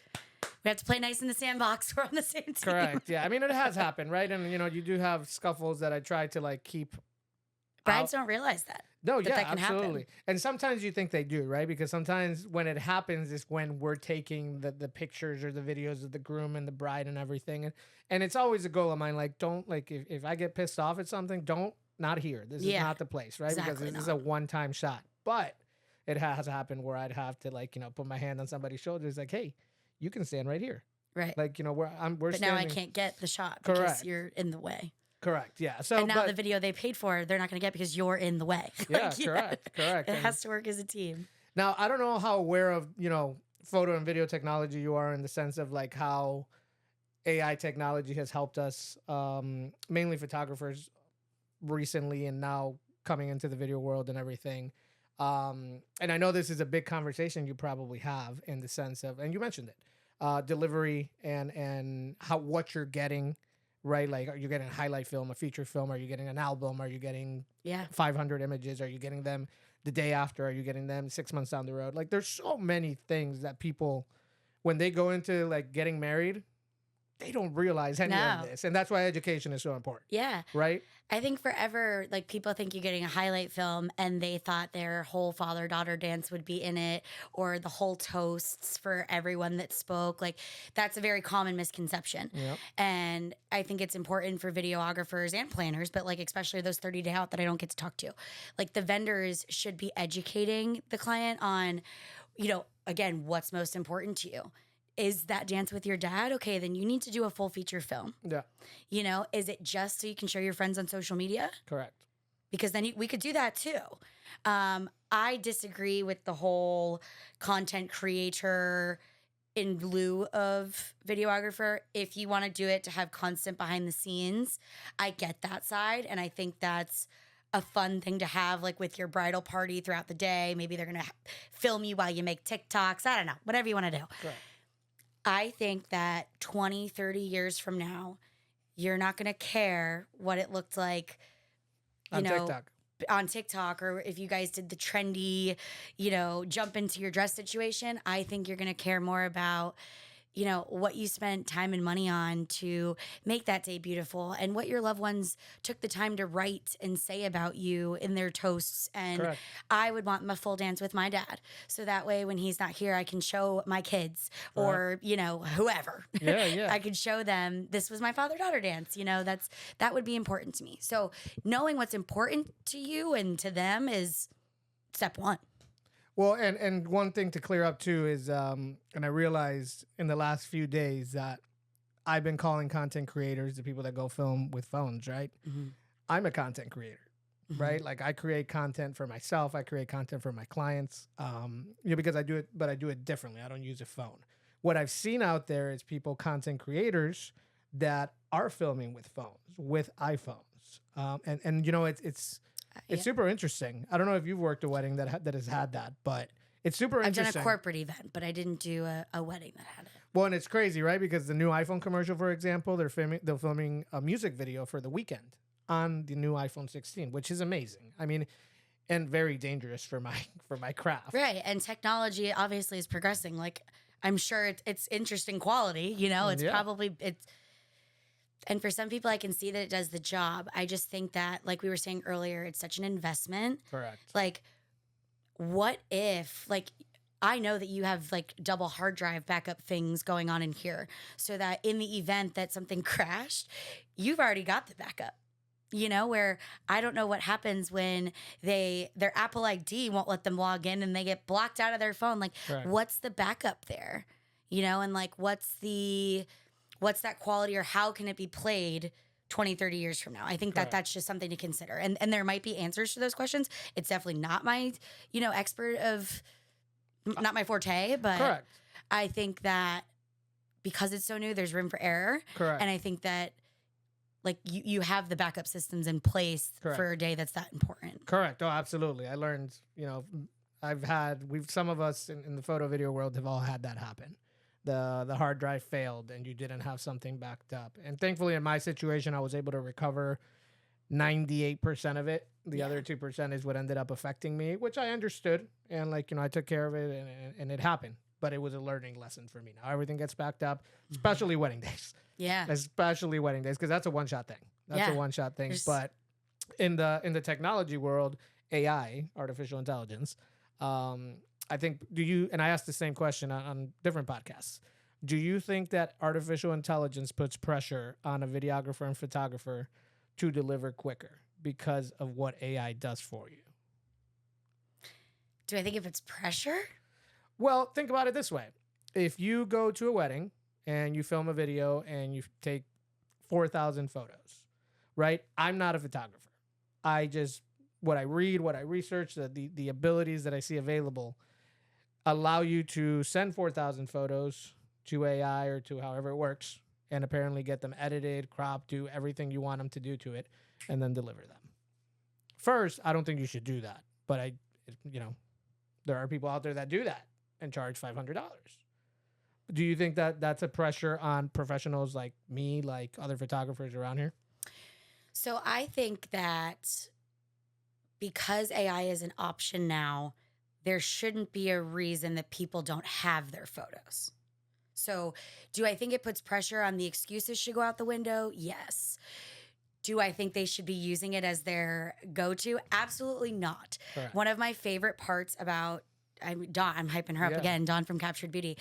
we have to play nice in the sandbox. We're on the same team. Correct. Yeah. I mean, it has happened, right? And, you do have scuffles that I try to like keep. Brides don't realize that. No, that can absolutely. Happen. And sometimes you think they do, right? Because sometimes when it happens is when we're taking the pictures or the videos of the groom and the bride and everything. And it's always a goal of mine. Like, don't, like, if I get pissed off at something, not here. This is not the place, right? Exactly because this is a one-time shot. But it has happened where I'd have to, like, put my hand on somebody's shoulders, like, hey, you can stand right here. Right. Like, we're but standing. Now I can't get the shot because you're in the way. Correct. Yeah. So, and now the video they paid for, they're not going to get because you're in the way. Yeah, correct. It has to work as a team. Now, I don't know how aware of, photo and video technology you are, in the sense of like how AI technology has helped us, mainly photographers recently, and now coming into the video world and everything. And I know this is a big conversation you probably have, in the sense of, and you mentioned it, delivery and what you're getting, right? Like, are you getting a highlight film, a feature film? Are you getting an album? Are you getting 500 images? Are you getting them the day after? Are you getting them 6 months down the road? Like, there's so many things that people, when they go into like getting married, they don't realize any of this. And that's why education is so important. Yeah. Right? I think forever, like, people think you're getting a highlight film, and they thought their whole father-daughter dance would be in it, or the whole toasts for everyone that spoke. Like, that's a very common misconception. Yep. And I think it's important for videographers and planners, but like especially those 30-day out that I don't get to talk to. Like, the vendors should be educating the client on, again, what's most important to you. Is that dance with your dad? Okay, then you need to do a full feature film. Yeah. Is it just so you can show your friends on social media? Correct. Because then we could do that too. I disagree with the whole content creator in lieu of videographer. If you want to do it to have constant behind the scenes, I get that side. And I think that's a fun thing to have, like with your bridal party throughout the day. Maybe they're going to film you while you make TikToks. I don't know, whatever you want to do. Correct. I think that 20, 30 years from now, you're not going to care what it looked like, on TikTok. on TikTok, or if you guys did the trendy, jump into your dress situation, I think you're going to care more about what you spent time and money on to make that day beautiful, and what your loved ones took the time to write and say about you in their toasts. And Correct. I would want a full dance with my dad. So that way, when he's not here, I can show my kids or, whoever. Yeah, yeah. I could show them this was my father-daughter dance. That would be important to me. So knowing what's important to you and to them is step one. Well, and one thing to clear up too is, and I realized in the last few days that I've been calling content creators the people that go film with phones, right? Mm-hmm. I'm a content creator, right? Like I create content for myself. I create content for my clients, because I do it, but I do it differently. I don't use a phone. What I've seen out there is content creators that are filming with phones, with iPhones, and it's super interesting. I don't know if you've worked a wedding that has had that, but it's super interesting. I've done a corporate event, but I didn't do a wedding that had it. Well, and it's crazy, right? Because the new iPhone commercial, for example, they're filming a music video for The Weeknd on the new iPhone 16, which is amazing. I mean, and very dangerous for my craft. Right, and technology obviously is progressing. Like, I'm sure it's interesting quality. It's probably it's. And for some people, I can see that it does the job. I just think that, like we were saying earlier, it's such an investment. Correct. Like, what if, like, I know that you have, like, double hard drive backup things going on in here, so that in the event that something crashed, you've already got the backup. Where I don't know what happens when their Apple ID won't let them log in and they get blocked out of their phone. Like, what's the backup there? And, like, what's that quality, or how can it be played 20, 30 years from now? I think that's just something to consider. And there might be answers to those questions. It's definitely not my, not my forte, but I think that because it's so new, there's room for error. Correct. And I think that, like, you have the backup systems in place for a day that's that important. Correct. Oh, absolutely. I learned, some of us in the photo video world have all had that happen. The hard drive failed and you didn't have something backed up. And thankfully in my situation, I was able to recover 98% of it. The other 2% is what ended up affecting me, which I understood. And I took care of it and it happened. But it was a learning lesson for me. Now everything gets backed up, especially wedding days. Yeah. Especially wedding days, because that's a one-shot thing. That's a one-shot thing. But in the technology world, AI, artificial intelligence, I think, and I asked the same question on different podcasts. Do you think that artificial intelligence puts pressure on a videographer and photographer to deliver quicker because of what AI does for you? Do I think if it's pressure? Well, think about it this way. If you go to a wedding and you film a video and you take 4,000 photos, right? I'm not a photographer. What I read, what I research, the abilities that I see available allow you to send 4,000 photos to AI or to however it works, and apparently get them edited, cropped, do everything you want them to do to it, and then deliver them. First, I don't think you should do that, but there are people out there that do that and charge $500. Do you think that that's a pressure on professionals like me, like other photographers around here? So I think that because AI is an option now, there shouldn't be a reason that people don't have their photos. So do I think it puts pressure on the excuses should go out the window? Yes. Do I think they should be using it as their go-to? Absolutely not. Correct. One of my favorite parts about Dawn, I'm hyping her up again, Dawn from Captured Beauty.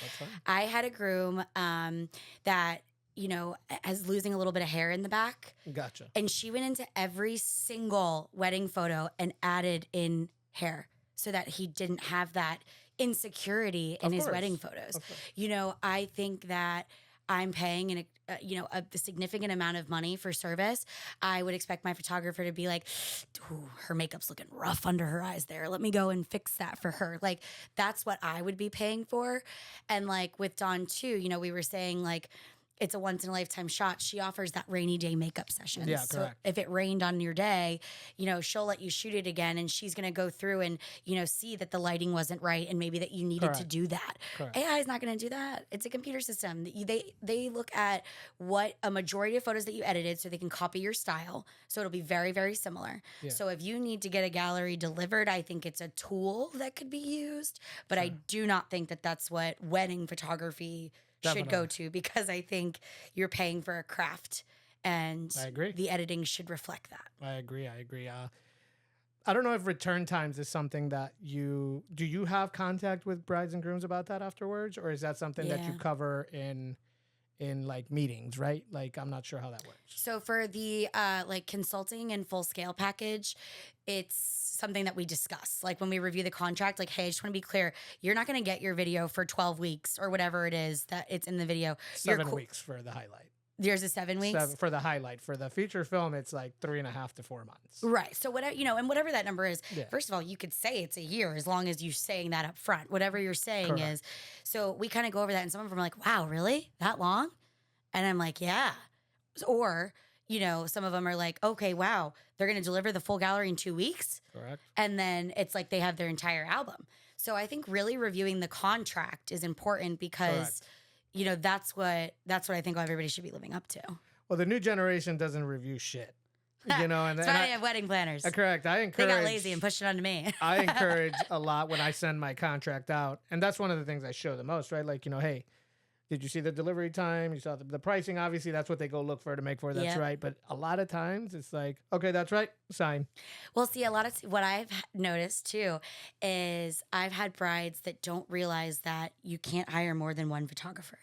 I had a groom that, is losing a little bit of hair in the back. Gotcha. And she went into every single wedding photo and added in hair so that he didn't have that insecurity in his wedding photos. I think that I'm paying a significant amount of money for service. I would expect my photographer to be like, ooh, her makeup's looking rough under her eyes there. Let me go and fix that for her. Like, that's what I would be paying for. And like with Dawn too, we were saying like, it's a once in a lifetime shot. She offers that rainy day makeup session. Yeah, so correct. if it rained on your day, she'll let you shoot it again, and she's going to go through and, see that the lighting wasn't right and maybe that you needed to Correct. do that. Correct. AI is not going to do that. It's a computer system. They look at what a majority of photos that you edited so they can copy your style. So it'll be very, very similar. Yeah. So if you need to get a gallery delivered, I think it's a tool that could be used, but I Sure. do not think that that's what wedding photography should go to, because I think you're paying for a craft, and I agree. the editing should reflect that. I agree. I don't know if return times is something that do you have contact with brides and grooms about that afterwards, or is that something that you Yeah. cover in like meetings, right? Like, I'm not sure how that works. So for the like consulting and full scale package, it's something that we discuss. Like when we review the contract, like, hey, I just want to be clear, you're not going to get your video for 12 weeks or whatever it is that it's in the video. 7 weeks for the highlight. There's a 7 weeks? For the highlight. For the feature film, it's like 3.5 to 4 months. Right. So whatever, and whatever that number is, Yeah. first of all, you could say it's a year as long as you're saying that up front. Whatever you're saying Correct. is. So we kind of go over that, and some of them are like, wow, really? That long? And I'm like, yeah. Or, some of them are like, okay, wow, they're going to deliver the full gallery in 2 weeks. Correct. And then it's like they have their entire album. So I think really reviewing the contract is important because, that's what I think everybody should be living up to. Well, the new generation doesn't review shit. And That's why I have wedding planners. Correct. I They encourage. got lazy and pushed it onto me. I encourage a lot when I send my contract out, and that's one of the things I show the most, right? Like, hey, did you see the delivery time? You saw the pricing. Obviously, that's what they go look for to make sure that's Yep. right. But a lot of times, it's like, okay, that's right, sign. Well, see, a lot of what I've noticed too is I've had brides that don't realize that you can't hire more than one photographer.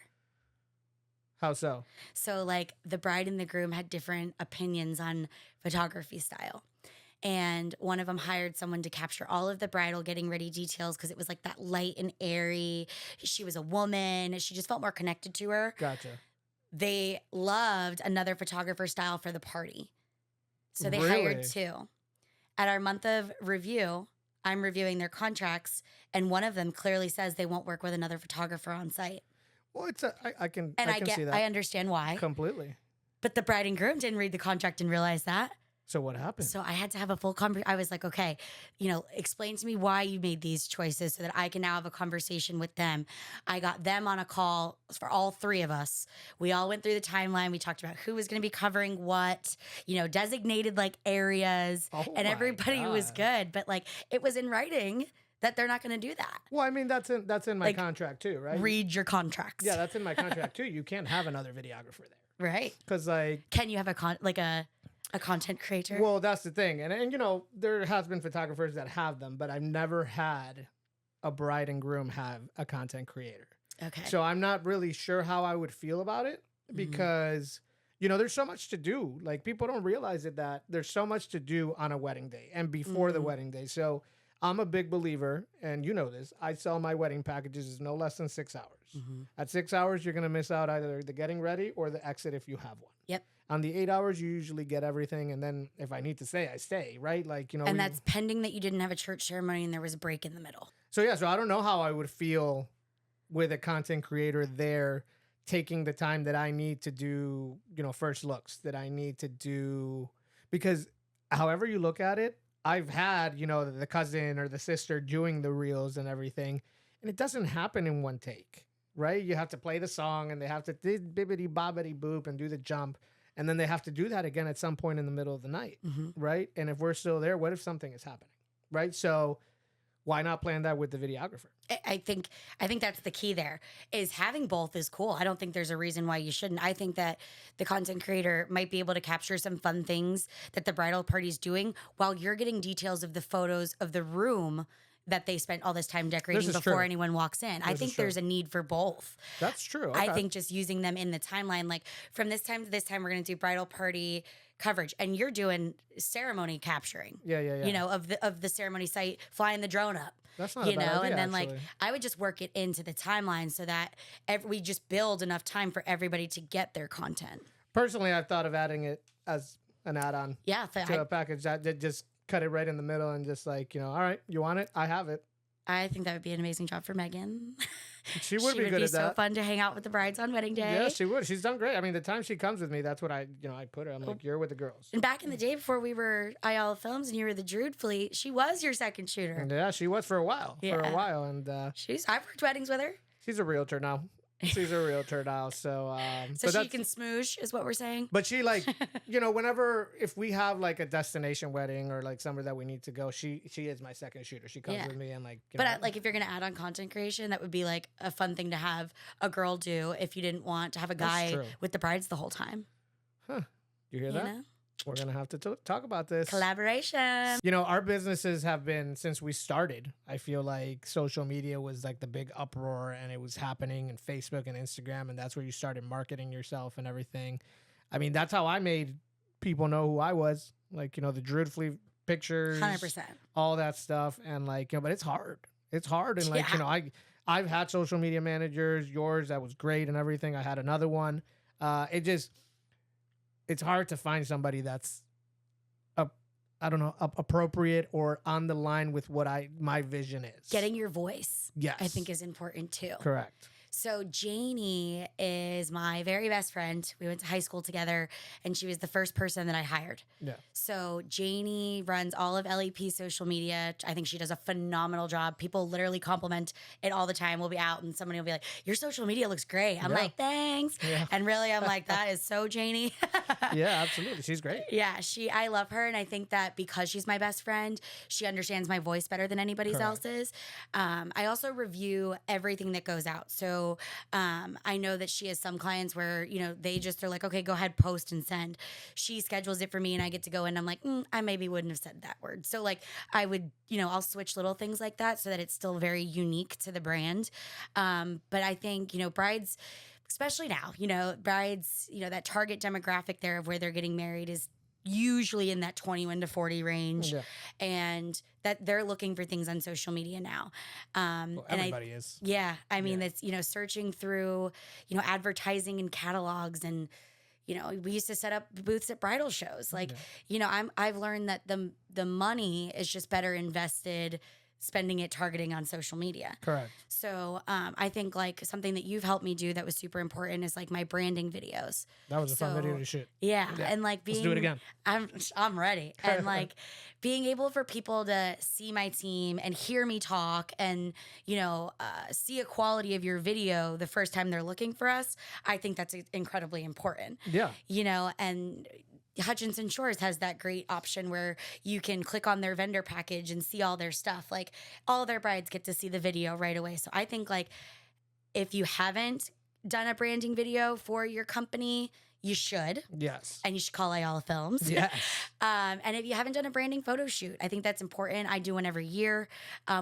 How so? So, like, the bride and the groom had different opinions on photography style. And one of them hired someone to capture all of the bridal getting ready details because it was like that light and airy. She was a woman. She just felt more connected to her. Gotcha. They loved another photographer style for the party. So they Really? hired two. At our month of review, I'm reviewing their contracts, and one of them clearly says they won't work with another photographer on site. Well, I can see that I understand why. completely. But the bride and groom didn't read the contract and realize that. So what happened? So I had to have a full conversation. I was like, okay, explain to me why you made these choices so that I can now have a conversation with them. I got them on a call for all three of us. We all went through the timeline. We talked about who was going to be covering what, designated like areas, Oh and my everybody was God. good. But like it was in writing that they're not going to do that. Well, I mean, that's in my Like, contract too, right? Read your contracts. Yeah, that's in my contract too. You can't have another videographer there Right. because like. Can you have a content creator? Well, that's the thing. And there has been photographers that have them, but I've never had a bride and groom have a content creator. Okay. So I'm not really sure how I would feel about it because, there's so much to do. Like, people don't realize it, that there's so much to do on a wedding day and before the wedding day. So I'm a big believer, and you know this, I sell my wedding packages as no less than 6 hours. At 6 hours, you're going to miss out either the getting ready or the exit if you have one. Yep. On the 8 hours, you usually get everything, and then if I need to stay, I stay, right? Like, And that's pending that you didn't have a church ceremony and there was a break in the middle. So I don't know how I would feel with a content creator there taking the time that I need to do, first looks, that I need to do, because however you look at it, I've had, the cousin or the sister doing the reels and everything, and it doesn't happen in one take, right? You have to play the song, and they have to bibbity bobbity boop and do the jump. And then they have to do that again at some point in the middle of the night, right? And if we're still there, what if something is happening, right? So why not plan that with the videographer? I think that's the key there, is having both is cool. I don't think there's a reason why you shouldn't. I think that the content creator might be able to capture some fun things that the bridal party's doing while you're getting details of the photos of the room that they spent all this time decorating This is before true. anyone walks in. I This think is true. there's a need for both. That's true. I Okay. think just using them in the timeline, like from this time to this time, we're going to do bridal party coverage, and you're doing ceremony capturing. Yeah. Of the ceremony site, flying the drone up. That's not a bad idea, and then actually. like I would just work it into the timeline so that we just build enough time for everybody to get their content. Personally, I've thought of adding it as an add-on Yeah, to a package that did just cut it right in the middle and just like, all right, you want it? I have it. I think that would be an amazing job for Megan. She would be good at so that. fun to hang out with the brides on wedding day. Yeah, she would. She's done great. I mean, the time she comes with me, that's what I put her. I'm like, you're with the girls. And back in the day before we were IL Films and you were the Druid Fleet, she was your second shooter. Yeah, she was for a while. And I've worked weddings with her. she's a realtor now. She's a realtor now, so so she can smoosh, is what we're saying. But she whenever if we have like a destination wedding or like somewhere that we need to go, she is my second shooter. She comes with me and But if you're gonna add on content creation, that would be like a fun thing to have a girl do if you didn't want to have a guy with the brides the whole time. Huh? You hear that? We're going to have to talk about this. Collaboration. Our businesses have been, since we started, I feel like social media was like the big uproar and it was happening in Facebook and Instagram. And that's where you started marketing yourself and everything. I mean, that's how I made people know who I was. Like, the Druid Fleet pictures. 100%. All that stuff. And but it's hard. It's hard. And I've had social media managers, yours, that was great and everything. I had another one. It's hard to find somebody that's, appropriate or on the line with what my vision is. Getting your voice, yes, I think is important too. Correct. So Janie is my very best friend. We went to high school together, and she was the first person that I hired. Yeah. So Janie runs all of LEP social media. I think she does a phenomenal job. People literally compliment it all the time. We'll be out, and somebody will be like, "Your social media looks great." I'm like, "Thanks." Yeah. And really, I'm like, "That is so Janie." Yeah, absolutely. She's great. Yeah, I love her, and I think that because she's my best friend, she understands my voice better than anybody else's. I also review everything that goes out. So I know that she has some clients where, they just are like, okay, go ahead, post and send. She schedules it for me and I get to go in and I'm like, I maybe wouldn't have said that word. So I would, I'll switch little things like that so that it's still very unique to the brand. But I think, brides, especially now, brides, that target demographic there of where they're getting married is usually in that 21 to 40 range. Yeah. And that they're looking for things on social media now. Everybody is. Yeah. I mean, that's, searching through, advertising and catalogs and, we used to set up booths at bridal shows. I've learned that the money is just better invested spending it targeting on social media. Correct. So I think something that you've helped me do that was super important is my branding videos. That was a fun video to shoot. Yeah. And being, let's do it again. I'm ready. And being able for people to see my team and hear me talk and, see a quality of your video the first time they're looking for us, I think that's incredibly important. Yeah. And Hutchinson Shores has that great option where you can click on their vendor package and see all their stuff. All their brides get to see the video right away. So I think if you haven't done a branding video for your company, you should. Yes. And you should call Ayala Films. Yes. And if you haven't done a branding photo shoot, I think that's important. I do one every year,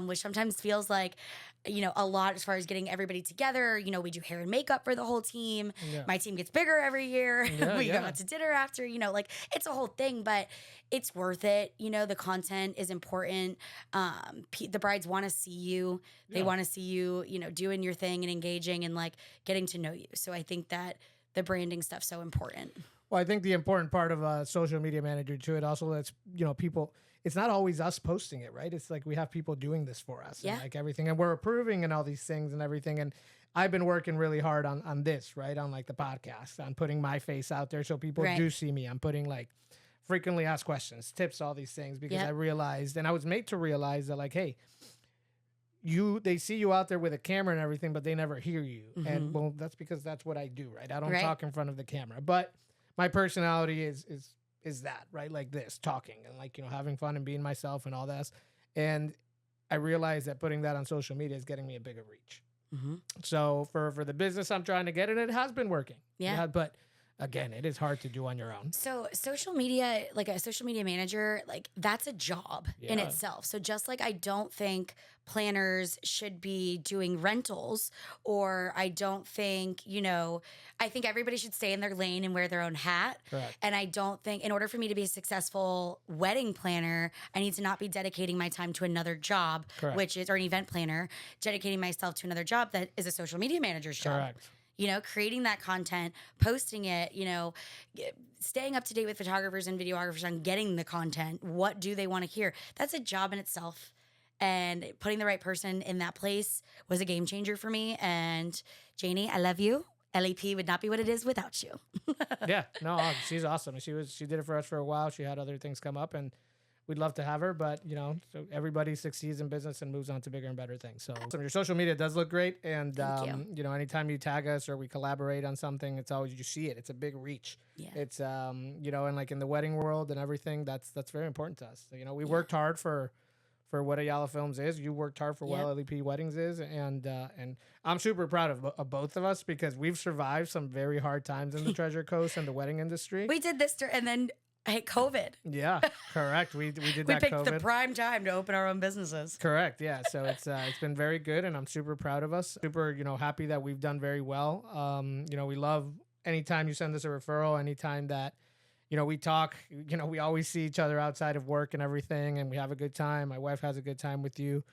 which sometimes feels like, a lot as far as getting everybody together. We do hair and makeup for the whole team. Yeah. My team gets bigger every year. Yeah, we go out to dinner after, it's a whole thing, but it's worth it. The content is important. The brides want to see you. They want to see you, doing your thing and engaging and getting to know you. So I think that the branding stuff's so important. Well, I think the important part of a social media manager too, it also lets, people, it's not always us posting it, right? It's we have people doing this for us and everything, and we're approving and all these things and everything. And I've been working really hard on this, right? On the podcast, on putting my face out there so people do see me. I'm putting frequently asked questions, tips, all these things, because I realized, and I was made to realize that hey, they see you out there with a camera and everything, but they never hear you. Mm-hmm. And well, that's because that's what I do, right? I don't talk in front of the camera, but my personality is that, right? Like this, talking and having fun and being myself and all that. And I realized that putting that on social media is getting me a bigger reach. Mm-hmm. So for the business I'm trying to get, and it has been working. Yeah. But again, it is hard to do on your own. So social media, a social media manager, that's a job in itself. So just I don't think planners should be doing rentals, or I don't think, I think everybody should stay in their lane and wear their own hat. Correct. And I don't think, in order for me to be a successful wedding planner, I need to not be dedicating my time to another job, Correct. or an event planner, dedicating myself to another job that is a social media manager's job. Correct. Creating that content, posting it, staying up to date with photographers and videographers on getting the content. What do they want to hear? That's a job in itself. and putting the right person in that place was a game changer for me. And Janie, I love you. LEP would not be what it is without you. Yeah, no, she's awesome. She did it for us for a while. She had other things come up, and we'd love to have her, but so everybody succeeds in business and moves on to bigger and better things. So your social media does look great, and Thank you. anytime you tag us or we collaborate on something, it's always, you see it. It's a big reach. Yeah. It's and like in the wedding world and everything, that's very important to us. So, we worked hard for what Ayala Films is. You worked hard for what LEP Weddings is, and I'm super proud of both of us because we've survived some very hard times in the Treasure Coast and the wedding industry. We did this, and then COVID. Yeah, correct. We did We that. picked COVID. the prime time to open our own businesses. Correct. Yeah. So it's been very good, and I'm super proud of us. Super, happy that we've done very well. We love anytime you send us a referral, anytime that we talk. We always see each other outside of work and everything, and we have a good time. My wife has a good time with you.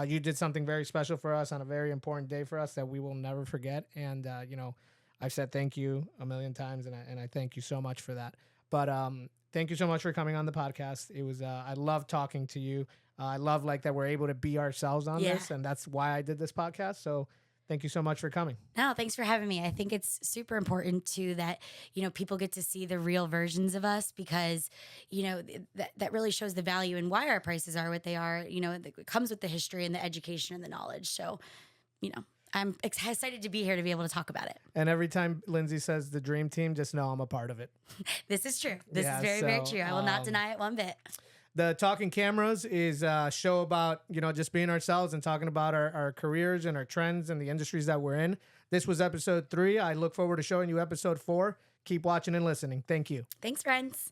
You did something very special for us on a very important day for us that we will never forget. And I've said thank you a million times, and I thank you so much for that. But thank you so much for coming on the podcast. It was I love talking to you. I love that we're able to be ourselves on this, and that's why I did this podcast. So thank you so much for coming. No, thanks for having me. I think it's super important too that people get to see the real versions of us because that really shows the value and why our prices are what they are. It comes with the history and the education and the knowledge. So I'm excited to be here to be able to talk about it. And every time Lindsay says the dream team, just know I'm a part of it. This is true. This is very, very true. I will not deny it one bit. The Talking Cameras is a show about, just being ourselves and talking about our careers and our trends and the industries that we're in. This was episode 3. I look forward to showing you episode 4. Keep watching and listening. Thank you. Thanks, friends.